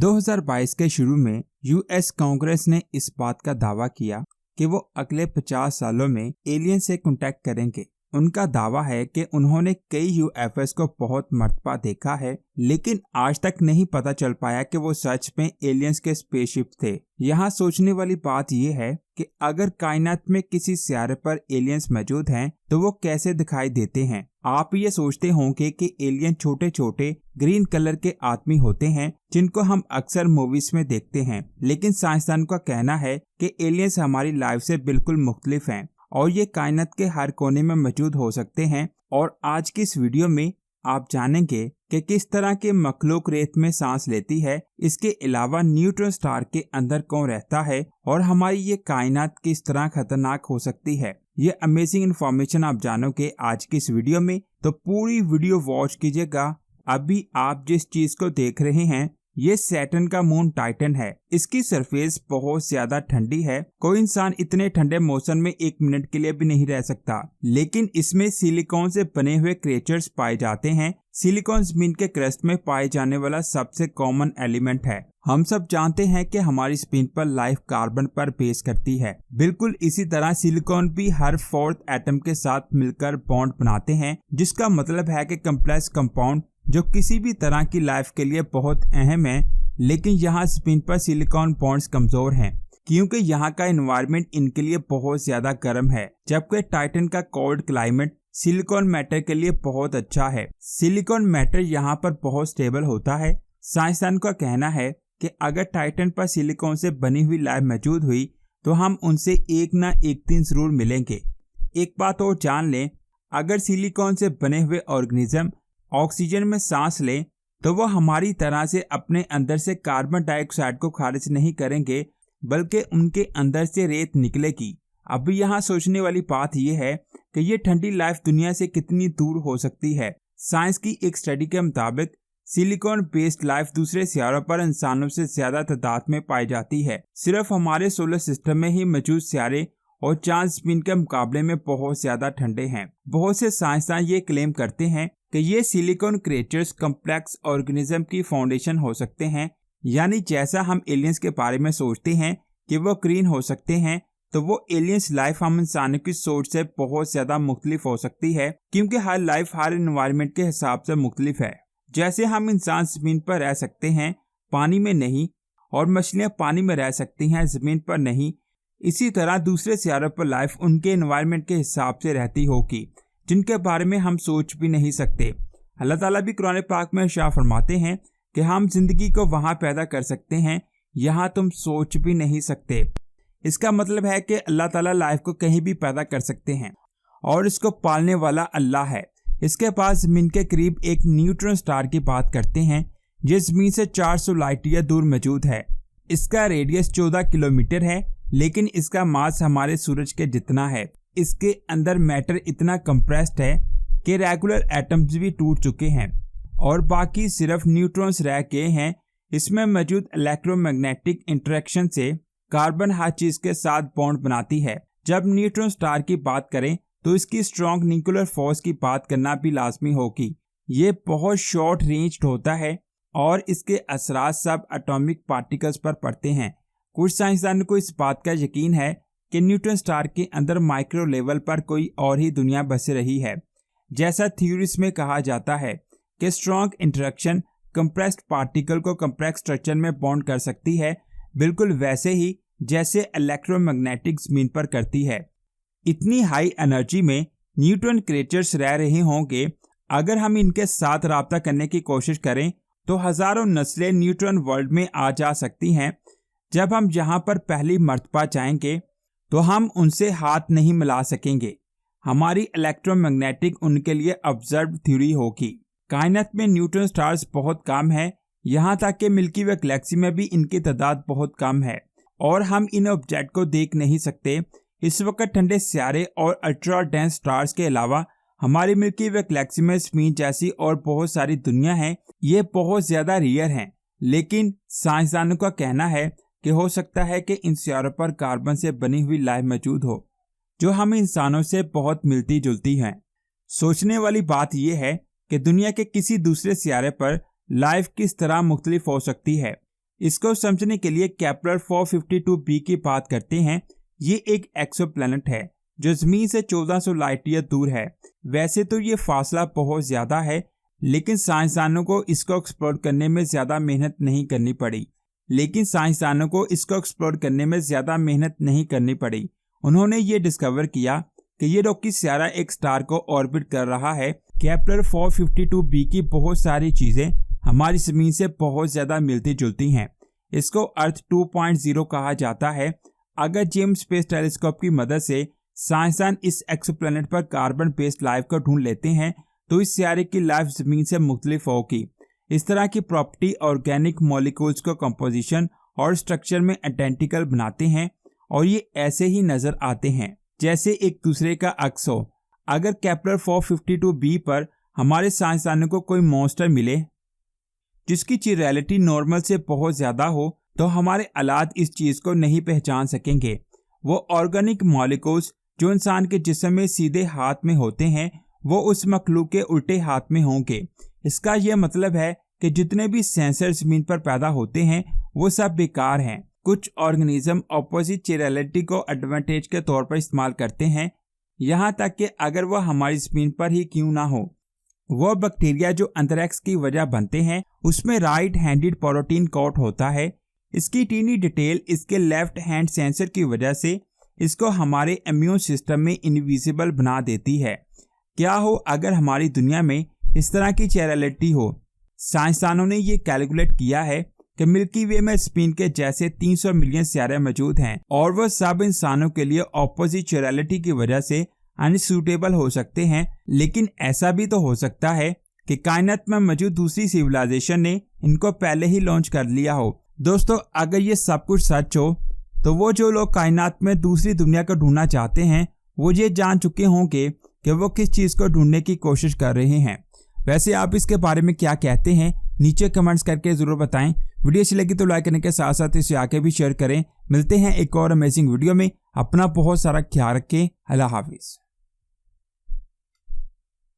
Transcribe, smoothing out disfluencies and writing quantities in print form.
2022 के शुरू में यूएस कांग्रेस ने इस बात का दावा किया कि वो अगले 50 सालों में एलियन से कांटेक्ट करेंगे। उनका दावा है कि उन्होंने कई यूएफओ को बहुत मर्तबा देखा है, लेकिन आज तक नहीं पता चल पाया कि वो सच में एलियंस के स्पेसशिप थे। यहाँ सोचने वाली बात यह है कि अगर कायनात में किसी सियारे पर एलियंस मौजूद हैं, तो वो कैसे दिखाई देते हैं। आप ये सोचते होंगे कि एलियन छोटे छोटे ग्रीन कलर के आदमी होते हैं जिनको हम अक्सर मूवीज में देखते हैं, लेकिन साइंसदान का कहना है कि एलियंस हमारी लाइफ से बिल्कुल मुख्तलिफ हैं और ये कायनात के हर कोने में मौजूद हो सकते हैं। और आज की इस वीडियो में आप जानेंगे कि किस तरह के मखलूक रेत में सांस लेती है, इसके अलावा न्यूट्रॉन स्टार के अंदर कौन रहता है और हमारी ये कायनात किस तरह खतरनाक हो सकती है। ये अमेजिंग इन्फॉर्मेशन आप जानोगे आज की इस वीडियो में, तो पूरी वीडियो वॉच कीजिएगा। अभी आप जिस चीज को देख रहे हैं ये सैटर्न का मून टाइटन है। इसकी सरफेस बहुत ज्यादा ठंडी है। कोई इंसान इतने ठंडे मौसम में 1 मिनट के लिए भी नहीं रह सकता, लेकिन इसमें सिलिकॉन से बने हुए क्रिएचर्स पाए जाते हैं। सिलिकॉन जमीन के क्रस्ट में पाए जाने वाला सबसे कॉमन एलिमेंट है। हम सब जानते हैं कि हमारी स्पिन पर लाइफ कार्बन पर बेस करती है। बिल्कुल इसी तरह सिलिकॉन भी हर 4th एटम के साथ मिलकर बॉन्ड बनाते हैं, जिसका मतलब है कि कम्प्लेक्स कंपाउंड जो किसी भी तरह की लाइफ के लिए बहुत अहम है। लेकिन यहाँ स्पिन पर सिलिकॉन बॉन्ड्स कमजोर हैं, क्योंकि यहाँ का एनवायरनमेंट इनके लिए बहुत ज्यादा गर्म है, जबकि टाइटन का कोल्ड क्लाइमेट सिलिकॉन मैटर के लिए बहुत अच्छा है। सिलिकॉन मैटर यहाँ पर बहुत स्टेबल होता है। साइंसदान का कहना है कि अगर टाइटन पर सिलिकॉन से बनी हुई लाइफ मौजूद हुई तो हम उनसे एक ना एक दिन जरूर मिलेंगे। एक बात और जान लें, अगर सिलिकॉन से बने हुए ऑर्गेनिज्म ऑक्सीजन में सांस लें तो वो हमारी तरह से अपने अंदर से कार्बन डाइऑक्साइड को खारिज नहीं करेंगे, बल्कि उनके अंदर से रेत निकलेगी। अभी यहाँ सोचने वाली बात यह है कि ये ठंडी लाइफ दुनिया से कितनी दूर हो सकती है। साइंस की एक स्टडी के मुताबिक सिलिकॉन बेस्ड लाइफ दूसरे सियारों पर इंसानों से ज्यादा तादाद में पाई जाती है। सिर्फ हमारे सोलर सिस्टम में ही मौजूद सियारे और चांद स्पिन के मुकाबले में बहुत ज्यादा ठंडे हैं। बहुत से साइंसदान ये क्लेम करते हैं कि ये सिलिकॉन क्रिएचर्स कम्प्लेक्स ऑर्गेनिज्म की फाउंडेशन हो सकते हैं। यानी जैसा हम एलियंस के बारे में सोचते हैं कि वो ग्रीन हो सकते हैं, तो वो एलियंस लाइफ हम इंसानों की सोच से बहुत ज्यादा मुख्तलिफ हो सकती है, क्योंकि हर लाइफ हर एनवायरनमेंट के हिसाब से मुख्तलिफ है। जैसे हम इंसान जमीन पर रह सकते हैं, पानी में नहीं, और मछलियां पानी में रह सकती हैं, जमीन पर नहीं, इसी तरह दूसरे सियारों पर लाइफ उनके एनवायरनमेंट के हिसाब से रहती होगी, जिनके बारे में हम सोच भी नहीं सकते। अल्लाह ताला भी कुरान पाक में इरशाद फरमाते हैं कि हम जिंदगी को वहां पैदा कर सकते हैं, यहाँ तुम सोच भी नहीं सकते। इसका मतलब है कि अल्लाह ताला लाइफ को कहीं भी पैदा कर सकते हैं और इसको पालने वाला अल्लाह है। इसके पास जमीन के करीब एक न्यूट्रॉन स्टार की बात करते हैं, जो जमीन से 400 लाइट ईयर दूर मौजूद है। इसका रेडियस 14 किलोमीटर है, लेकिन इसका मास हमारे सूरज के जितना है। इसके अंदर मैटर इतना कंप्रेस्ड है कि रेगुलर एटम्स भी टूट चुके हैं और बाकी सिर्फ न्यूट्रॉन्स रह गए हैं। इसमें मौजूद इलेक्ट्रोमैग्नेटिक इंटरेक्शन से कार्बन हर चीज के साथ बॉन्ड बनाती है। जब न्यूट्रॉन स्टार की बात करें तो इसकी स्ट्रॉन्ग न्यूक्लियर फोर्स की बात करना भी लाजमी होगी। ये बहुत शॉर्ट रेंज होता है और इसके असरात सब एटॉमिक पार्टिकल्स पर पड़ते हैं। कुछ साइंसदानों को इस बात का यकीन है कि न्यूट्रॉन स्टार के अंदर माइक्रो लेवल पर कोई और ही दुनिया बस रही है। जैसा थ्योरीज में कहा जाता है कि स्ट्रॉन्ग इंटरेक्शन कंप्रेस्ड पार्टिकल को कम्प्लेक्स स्ट्रक्चर में बॉन्ड कर सकती है, बिल्कुल वैसे ही जैसे इलेक्ट्रोमैग्नेटिक जमीन पर करती है। इतनी हाई एनर्जी में न्यूट्रॉन क्रिएचर्स रह रहे होंगे। अगर हम इनके साथ राब्ता करने की कोशिश करें तो हजारों नस्लें न्यूट्रॉन वर्ल्ड में आ जा सकती हैं। जब हम यहाँ पर पहली मर्तबा जाएंगे तो हम उनसे हाथ नहीं मिला सकेंगे। हमारी इलेक्ट्रोमैग्नेटिक उनके लिए ऑब्जर्व थ्योरी होगी। कायनात में न्यूट्रॉन स्टार्स बहुत कम है, यहाँ तक कि मिल्की वे गैलेक्सी में भी इनकी तादाद बहुत कम है और हम इन ऑब्जेक्ट को देख नहीं सकते। इस वक्त ठंडे सियारे और अल्ट्रा डेंस स्टार्स के अलावा हमारी मिल्की वे गैलेक्सी में स्पिन जैसी और बहुत सारी दुनिया हैं। ये बहुत ज्यादा रेयर हैं, लेकिन साइंसदानों का कहना है कि हो सकता है कि इन सियारों पर कार्बन से बनी हुई लाइफ मौजूद हो, जो हम इंसानों से बहुत मिलती जुलती हैं। सोचने वाली बात यह है कि दुनिया के किसी दूसरे सियारे पर लाइफ किस तरह मुख्तलिफ हो सकती है। इसको समझने के लिए केपलर 452b की बात करते हैं। ये एक एक्सोप्लैनेट है जो जमीन से 1400 लाइट ईयर दूर है। वैसे तो ये फासला बहुत ज्यादा है, लेकिन साइंसदानों को इसको एक्सप्लोर करने में ज्यादा मेहनत नहीं करनी पड़ी। उन्होंने ये डिस्कवर किया कि ये रॉकी सियारा एक स्टार को ऑर्बिट कर रहा है। केपलर 452b की बहुत सारी चीजें हमारी जमीन से बहुत ज्यादा मिलती जुलती हैं। इसको अर्थ 2.0 कहा जाता है। अगर जेम्स स्पेस टेलीस्कोप की मदद से साइंसदान इस एक्सोप्लैनेट पर कार्बन बेस्ड लाइफ को ढूंढ लेते हैं तो इस सियारे की लाइफ जमीन से मुख्तलिफ होगी। इस तरह की प्रॉपर्टी ऑर्गेनिक मॉलिक्यूल्स को कंपोजिशन और स्ट्रक्चर में आइडेंटिकल बनाते हैं और ये ऐसे ही नजर आते हैं जैसे एक दूसरे का अक्स हो। अगर केपलर 452b पर हमारे साइंसदानों को कोई मॉन्स्टर मिले जिसकी चिरैलिटी नॉर्मल से बहुत ज्यादा हो तो हमारे आलात इस चीज को नहीं पहचान सकेंगे। वो ऑर्गेनिक मॉलिक्यूल्स जो इंसान के जिस्म में सीधे हाथ में होते हैं वो उस मखलूक के उल्टे हाथ में होंगे। इसका यह मतलब है कि जितने भी सेंसर जमीन पर पैदा होते हैं वो सब बेकार हैं। कुछ ऑर्गेनिज्म ऑपोजिट चिरैलिटी को एडवांटेज के तौर पर इस्तेमाल करते हैं, यहाँ तक कि अगर वह हमारी जमीन पर ही क्यों ना हो। वो बैक्टीरिया जो एंथ्रेक्स की वजह बनते हैं उसमें राइट हैंडेड प्रोटीन कोट होता है। इसकी टीनी डिटेल इसके लेफ्ट हैंड सेंसर की वजह से इसको हमारे इम्यून सिस्टम में इनविजिबल बना देती है। क्या हो अगर हमारी दुनिया में इस तरह की चिरैलिटी हो। साइंसदानों ने ये कैलकुलेट किया है कि मिल्की वे में स्पिन के जैसे 300 मिलियन सितारे मौजूद हैं और वह सब इंसानों के लिए ऑपोजिट चिरैलिटी की वजह से अनसूटेबल हो सकते हैं। लेकिन ऐसा भी तो हो सकता है कि कायनात में मौजूद दूसरी सिविलाइजेशन ने इनको पहले ही लॉन्च कर लिया हो। दोस्तों, अगर ये सब कुछ सच हो तो वो जो लोग कायनात में दूसरी दुनिया को ढूंढना चाहते हैं वो ये जान चुके होंगे कि वो किस चीज को ढूंढने की कोशिश कर रहे हैं। वैसे आप इसके बारे में क्या कहते हैं नीचे कमेंट्स करके जरूर बताएं। वीडियो अच्छी लगी तो लाइक करने के साथ साथ इसे आगे भी शेयर करें। मिलते हैं एक और अमेजिंग वीडियो में। अपना बहुत सारा ख्याल रखें। अल्लाह हाफिज।